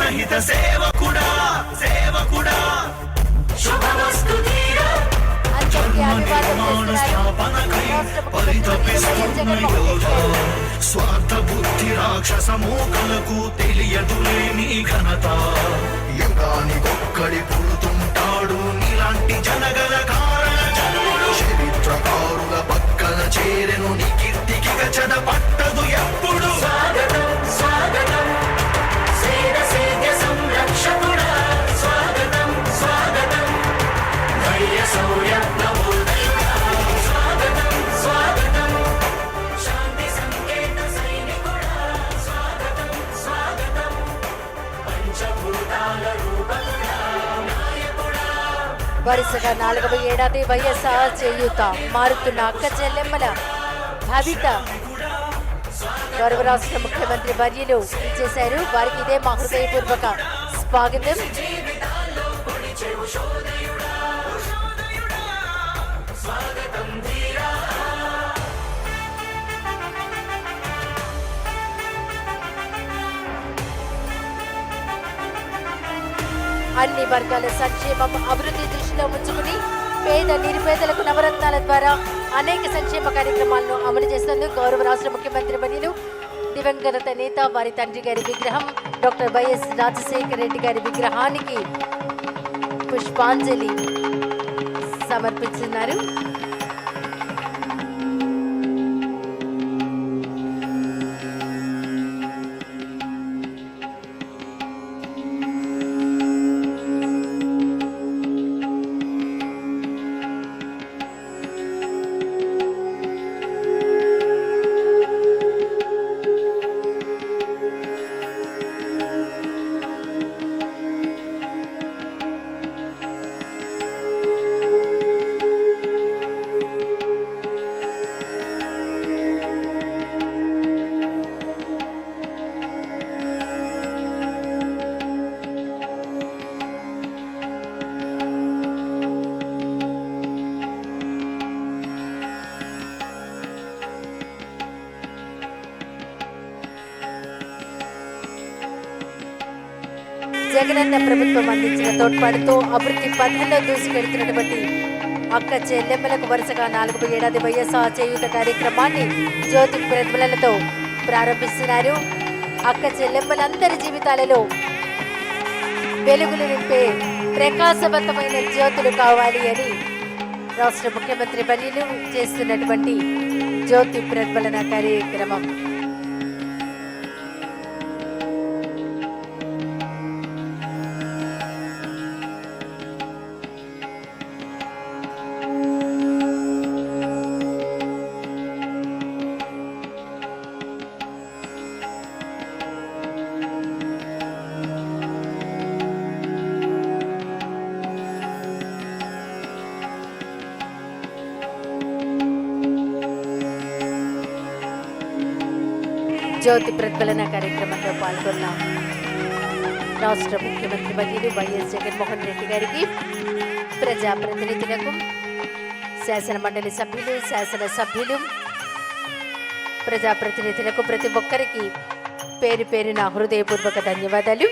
జనహిత సేవకుడా సేవకుడా శుభమస్తు ధీరా స్వార్థ బుద్ధి రాక్షస మూకలకు తెలియదులే నీ ఘనత యుగానికొక్కడి పుడుతుంటాడు నీలాంటి జనగల కారణ జన్ముడు చరిత్రకారుల పక్కన చేరెను నీ కీర్తికి గచద పట్టదు ఎప్పుడు స్వాగతం స్వాగతం సేన సేద్య సంరక్షకుడా స్వాగతం స్వాగతం ధైర్య శౌర్య నవోదయుడా స్వాగతం స్వాగతం శాంతి సంకేత సైనికుడా స్వాగతం స్వాగతం పంచభూతాల రూపకుడా నాయకుడా. వరుసగా 4వ ఏడాది వైఎస్ఆర్ చేయూత మారుతున్న అక్క చెల్లెమ్మల భవిత గౌరవ రాష్ట్ర ముఖ్యమంత్రి వర్యులు ఇచ్చేశారు. వారికి ఇదే మా హృదయపూర్వక స్వాగతం. అన్ని వర్గాల సంక్షేమం అభివృద్ధి దృష్టిలో ఉంచుకుని పేద నిరుపేదలకు నవరత్నాల ద్వారా అనేక సంక్షేమ కార్యక్రమాలను అమలు చేస్తున్నందుకు గౌరవ రాష్ట్ర ముఖ్యమంత్రి వర్యులు దివంగత నేత వారి తండ్రి గారి విగ్రహం డాక్టర్ వైఎస్ రాజశేఖర రెడ్డి గారి విగ్రహానికి పుష్పాంజలి సమర్పిస్తున్నారు. జగనన్న ప్రభుత్వం అందించిన తోడ్పాటుతో అభివృద్ధి పథంలో దూసుకెడుతున్నటువంటి అక్క చెల్లెమ్మలకు వరుసగా 4వ ఏడాది వైఎస్ఆర్ చేయూత కార్యక్రమాన్ని జ్యోతి ప్రజ్వలనతో ప్రారంభిస్తున్నారు. అక్క చెల్లెమ్మలందరి జీవితాలలో వెలుగులు నింపే ప్రకాశవంతమైన జ్యోతులు కావాలి అని రాష్ట్ర ముఖ్యమంత్రి వర్యులు చేస్తున్నటువంటి జ్యోతి ప్రజ్వలన కార్యక్రమం. జ్యోతి ప్రజ్వలన కార్యక్రమంలో పాల్గొన్న రాష్ట్ర ముఖ్యమంత్రి వర్యులు వైఎస్ జగన్మోహన్ రెడ్డి గారికి, ప్రజాప్రతినిధులకు, శాసన మండలి సభ్యులు, శాసనసభ్యులు, ప్రజాప్రతినిధులకు ప్రతి ఒక్కరికి పేరు పేరున హృదయపూర్వక ధన్యవాదాలు.